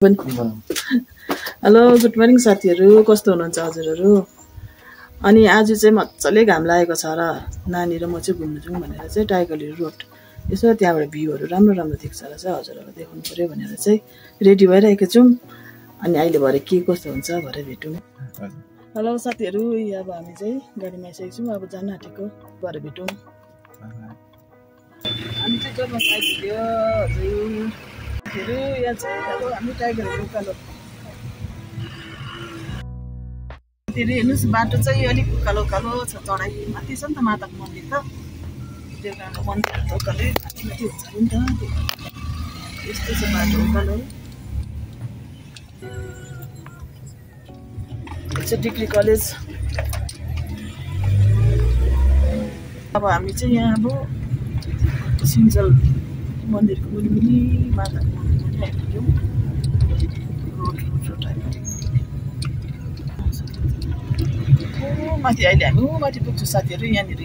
Hello good morning साथीहरू, कस्तो हुनुहुन्छ हजुरहरू? अनि आज चाहिँ मजाले घाम लागेको छ र नानी र म चाहिँ घुम्नु जाउँ भनेर चाहिँ टाइगर हिल रोड यसो त्यहाँबाट भ्यूहरू राम्रो राम्रो देख्छ र चाहिँ हजुरहरूलाई देखाउनु पर्यो भनेर चाहिँ रेडी भइरहेको छौँ। अनि अहिले भरे के कस्तो हुन्छ भरे भेटौँ। हेलो साथीहरू, अब हामी चाहिँ गाडीमा आइसकेको छौँ, अब जान आँटेको, भरे भेटौँ। हामी चाहिँ जग्गा आइपुग्यो हजुर। यहाँ चाहिँ अब हामी टाइगर हिल उकालो हेर्नुहोस्, बाटो चाहिँ अलिक उकालो उकालो छ, चढाइ माथि छ नि त माताको मन्दिर त, त्यो कारण मन्दिर त उकालै माथि माथि हुन्छ नि त, यस्तो छ बाटो उकालो। चाहिँ डिग्री कलेज। अब हामी चाहिँ यहाँ अब सिन्चल मन्दिरको मुनि माताको मन्दिर पनि आइपुग्यौँ। रोड माथि अहिले हामी माथि पुग्छौँ साथीहरू, यहाँनिर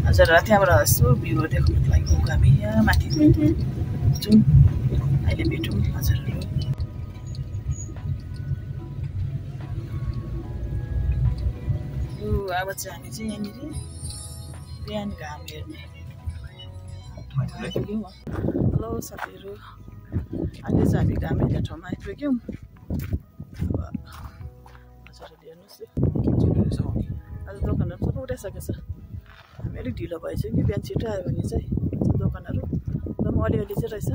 हजुर। त्यहाँबाट यसो भ्यूहरू देखाउनुको लागि गएको हामी यहाँ माथि पुग्छौँ, अहिले भेटौँ हजुरहरू। अब चाहिँ हामी चाहिँ यहाँनिर बिहान घाम हेर्ने आइपुग्यौँ। हेलो साथीहरू, अहिले चाहिँ हामी घाम हेर्ने ठाउँमा आइपुग्यौँ। अब हजुरहरूले हेर्नुहोस्, आज दोकानहरू सबै उठाइसकेको छ। हामी अलिक ढिलो भएछ कि बिहान छिटो आयो भने चाहिँ दोकानहरू एकदम अलिअलि चाहिँ रहेछ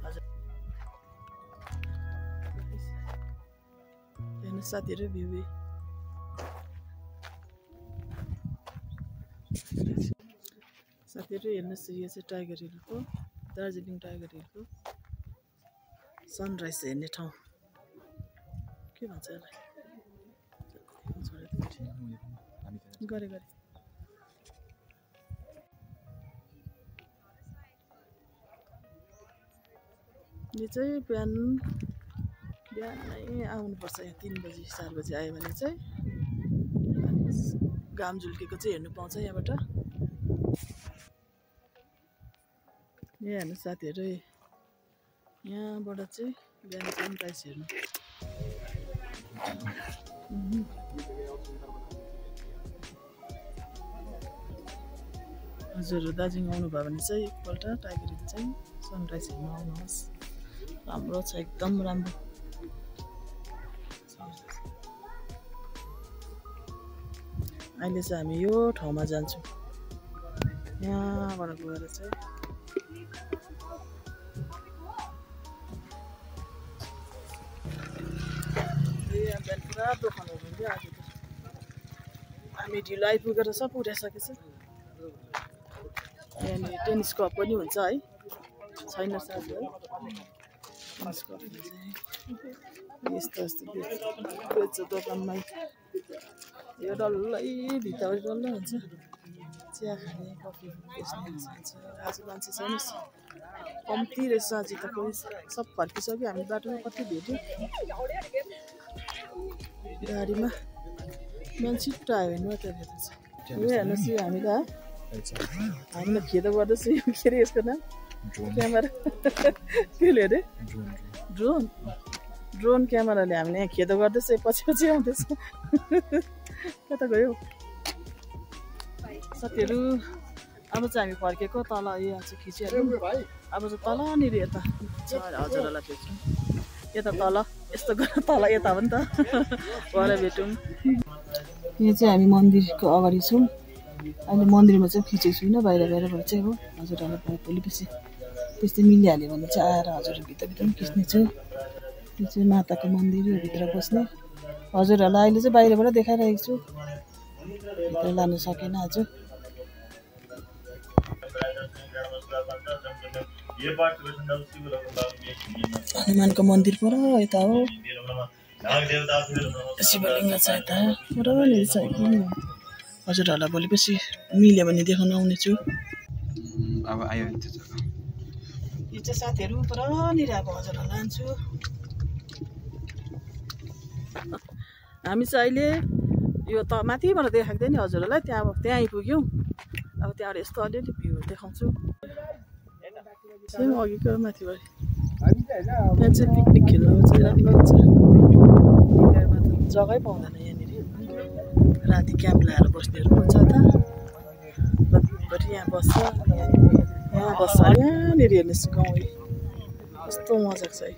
हजुर। हेर्नुहोस् साथीहरू, भ्यू साथीहरू हेर्नुहोस्, यो चाहिँ टाइगर हिलको, दार्जिलिङ टाइगर हिलको सनराइज हेर्ने ठाउँ के भन्छ यसलाई, गरे गरे। यो चाहिँ बिहानै आउनुपर्छ, यहाँ 3 बजी 4 बजी आयो भने चाहिँ घाम झुल्केको चाहिँ हेर्नु पाउँछ यहाँबाट। यहाँ हेर्नु साथीहरू, यहाँबाट चाहिँ बिहान सनराइज हेर्नु। हजुरहरू दार्जिलिङ आउनुभयो भने चाहिँ एकपल्ट टाइगर हिल चाहिँ सनराइज हेर्नु आउनुहोस्, राम्रो छ, एकदम राम्रो। अहिले चाहिँ हामी यो ठाउँमा जान्छौँ, यहाँबाट गएर चाहिँ बिहान पुरा दोकानहरू हुन्थ्यो, आज त हामी ढिलो आइपुगेर सब उठाइसकेको छ। यहाँनिर टेनिस कप पनि हुन्छ है, छैन साथीहरू टेनिस कप यस्तो यस्तो बेच्छ दोकानमा। यो डल्लै भित्ताभरि डल्लै हुन्छ, चिया खाने कफी बेच्ने हुन्छ। आज मान्छे छैन, कम्ती रहेछ आज त, कोही सब फर्किसक्यो। हामी बाटोमा कति भेट्यौँ गाडीमा, बिहान छिट्टो आयो भने मात्रै भेट्छ। यो हेर्नुहोस्, यो हामीलाई खेदो गर्दैछ, यो के अरे यसको नाम, क्यामेरा के अरे, ड्रोन क्यामेराले हामीले यहाँ खेदो गर्दैछ, पछि पछि आउँदैछ। कता गयो साथीहरू? अब चाहिँ हामी फर्केको, तल यहाँ चाहिँ खिचिहाल्यौँ। अब चाहिँ तलनिर यता हजुरहरूलाई भेट्छौँ, यता तल यस्तो गरेर तल यता हो नि त, भएर भेटौँ। यो चाहिँ हामी मन्दिरको अगाडि छौँ। अहिले मन्दिरमा चाहिँ खिचेको छुइनँ, बाहिरबाट चाहिँ हो। हजुरहरूलाई भोलि पछि त्यस्तै मिलिहाल्यो भने चाहिँ आएर हजुरहरू भित्रभित्र पनि खिच्नेछु। यो चाहिँ माताको मन्दिर, यो भित्र बस्ने। हजुरहरूलाई अहिले चाहिँ बाहिरबाट देखाइरहेको छु, भित्र लानु सकेन आज। हनुमानको मन्दिर पर यता हो, शिवलिङ्ग छ यता पुरानिर छ। हजुरहरूलाई भोलि पछि मिल्यो भने देखाउन आउनेछु। अब आयो यो चाहिँ साथीहरू पुरानिर, अब हजुरहरूलाई लान्छु। हामी चाहिँ अहिले यो त माथिबाट देखाएको थिएँ नि हजुरहरूलाई, त्यहाँ आइपुग्यौँ। अब त्यहाँबाट यस्तो अलिअलि भ्यूहरू देखाउँछु, अघिको माथिबाट। यहाँ चाहिँ पिकनिक खेल्नु चाहिँ राम्रो हुन्छ। ढिङ्गामा त जग्गै पाउँदैन यहाँनिर। राति क्याम्प लगाएर बस्नेहरू हुन्छ त यहाँ बस्छ। यहाँ बस्छ यहाँनिर हेर्नुहोस् गाउँ कस्तो मजाको छ है।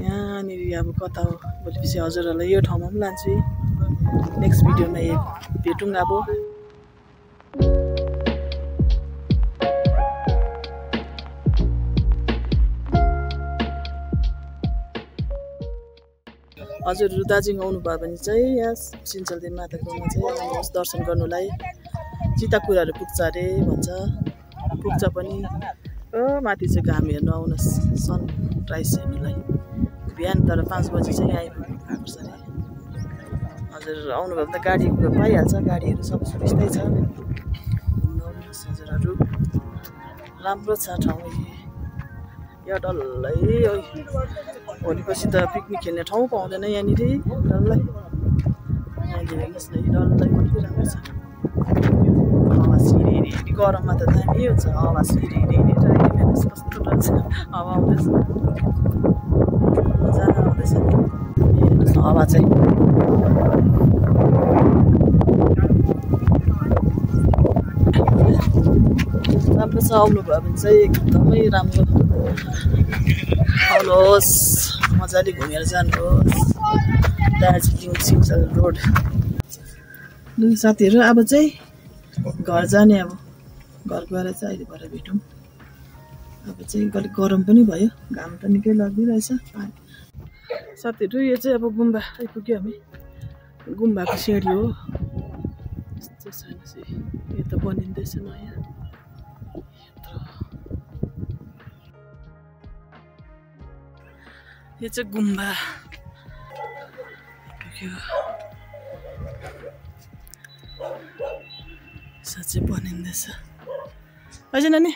यहाँनिर अब कता हो भोलिपछि हजुरहरूलाई यो ठाउँमा पनि लान्छु है। नेक्स्ट भिडियोमा भेटौँ अब। हजुरहरू दार्जिलिङ आउनुभयो भने चाहिँ यहाँ सिन्चलदेवी माताकोमा चाहिँ आउनुहोस् दर्शन गर्नुलाई। चिताकुराहरू पुग्छ अरे भन्छ, पुग्छ पनि। माथि चाहिँ घाम हेर्नु आउनुहोस्, सनराइज हेर्नुलाई बिहान। तर 5 बजी चाहिँ यहाँ आइपुग्नुपर्छ अरे। हजुरहरू आउनुभयो भने त गाडी पाइहाल्छ, गाडीहरू सब सुविस्तै छ। घुम्नु आउनुहोस् हजुरहरू, राम्रो छ ठाउँ यो डल्लै। भोलिपछि त पिकनिक खेल्ने ठाउँ पाउँदैन यहाँनिर डल्लै। यहाँनिर हेर्नुहोस् न डल्लै कति राम्रो छ। हावा सिरिरी गरममा त दामी हुन्छ हावा सिरिरी। हेर्नुहोस् कस्तो रहेछ हावा आउँदैछ, मजा आउँदैछ। हेर्नुहोस् न हावा चाहिँ राम्रो छ। आउनुभयो भने चाहिँ एकदमै राम्रो। आउनुहोस् मजाले घुमेर जानुहोस् दार्जिलिङ सिन्चल रोड। साथीहरू अब चाहिँ घर जाने। अब घर गएर चाहिँ अहिले भएर भेटौँ। अब चाहिँ अलिक गरम पनि भयो, घाम त निकै लाग्दिरहेछ। साथीहरू यो चाहिँ अब गुम्बा आइपुग्यो हामी। गुम्बाको सिँढी हो यस्तो छैन चाहिँ। यो त बनिँदैछ नयाँ। यो चाहिँ गुम्बा साँच्चै बनिँदैछ अझै नानी।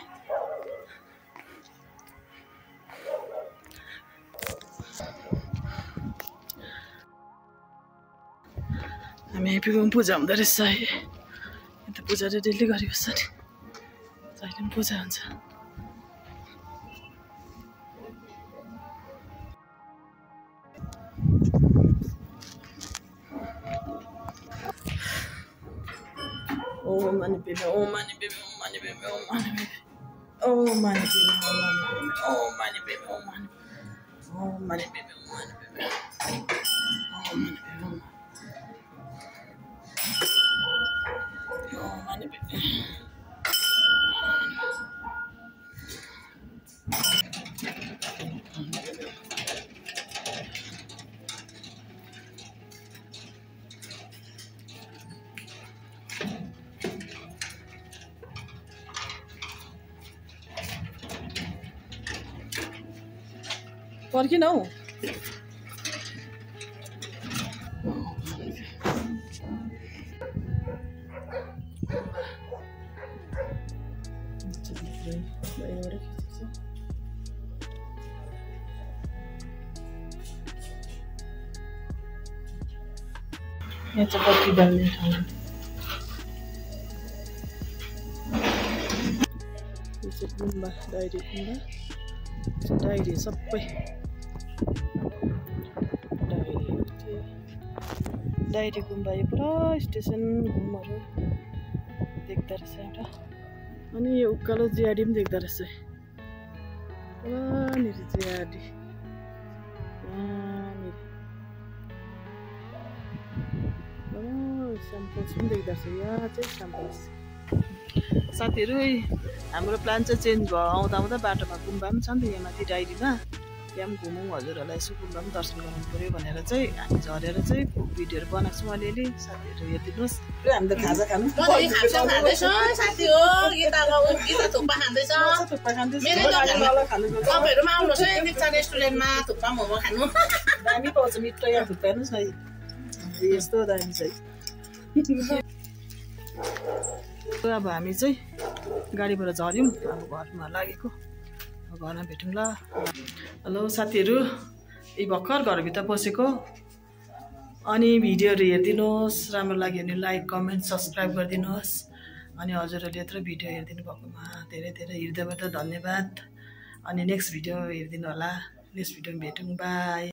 हामी आइपुग्यौँ। पूजा हुँदो रहेछ है। अन्त पूजा चाहिँ डेली गरिबस्छ नि, जहिले पनि पूजा हुन्छ। ओम माने बेबी, ओम माने बेबी, ओम माने बेबी, ओम माने बेबी, ओम माने बेबी, ओम माने बेबी, ओम माने बेबी, ओम माने बेबी, ओम माने बेबी, ओम माने बेबी, ओम माने बेबी। पर्खिन हौ। यहाँ चाहिँ बत्ती बाल्ने ठाउँ। यो चाहिँ गुम्बा, डाइरी गुम्बा। डाइरी सबै डाइरी गुम्बा। यो पुरा स्टेसन घुमहरू देख्दो रहेछ एउटा। अनि यो उकालो जियाडी पनि देख्दो रहेछ पुरानिर जियाडी। स्याम्पल्स पनि देख्दो रहेछ। यहाँ चाहिँ स्याम्पल्स। साथीहरू हाम्रो प्लान चाहिँ चेन्ज भयो। आउँदा आउँदा बाटोमा गुम्बा पनि छ नि त यहाँ माथि डाइरीमा। त्यहाँ पनि घुमौँ हजुरहरूलाई यसो गुम्बा पनि दर्शन गराउनु पऱ्यो भनेर चाहिँ हामी झरेर चाहिँ भिडियोहरू बनाएको छौँ अलिअलि। साथीहरू हेरिदिनुहोस्। हामी त खाजा खानु दामी पाउँछ मिठो। यहाँ थुक्पा हेर्नुहोस् न यस्तो दामी छ। अब हामी चाहिँ गाडीबाट झऱ्यौँ। अब घरमा लागेको, घरमा भेटौँ ल। हेलो साथीहरू, यी भर्खर घरभित्र बसेको। अनि भिडियोहरू हेरिदिनुहोस्, राम्रो लाग्यो भने लाइक कमेन्ट सब्सक्राइब गरिदिनुहोस्। अनि हजुरहरूले यत्रो भिडियो हेरिदिनु भएकोमा धेरै धेरै हृदयबाट धन्यवाद। अनि नेक्स्ट भिडियो हेरिदिनु होला नेक्स्ट भिडियोमा भेटौँ बाई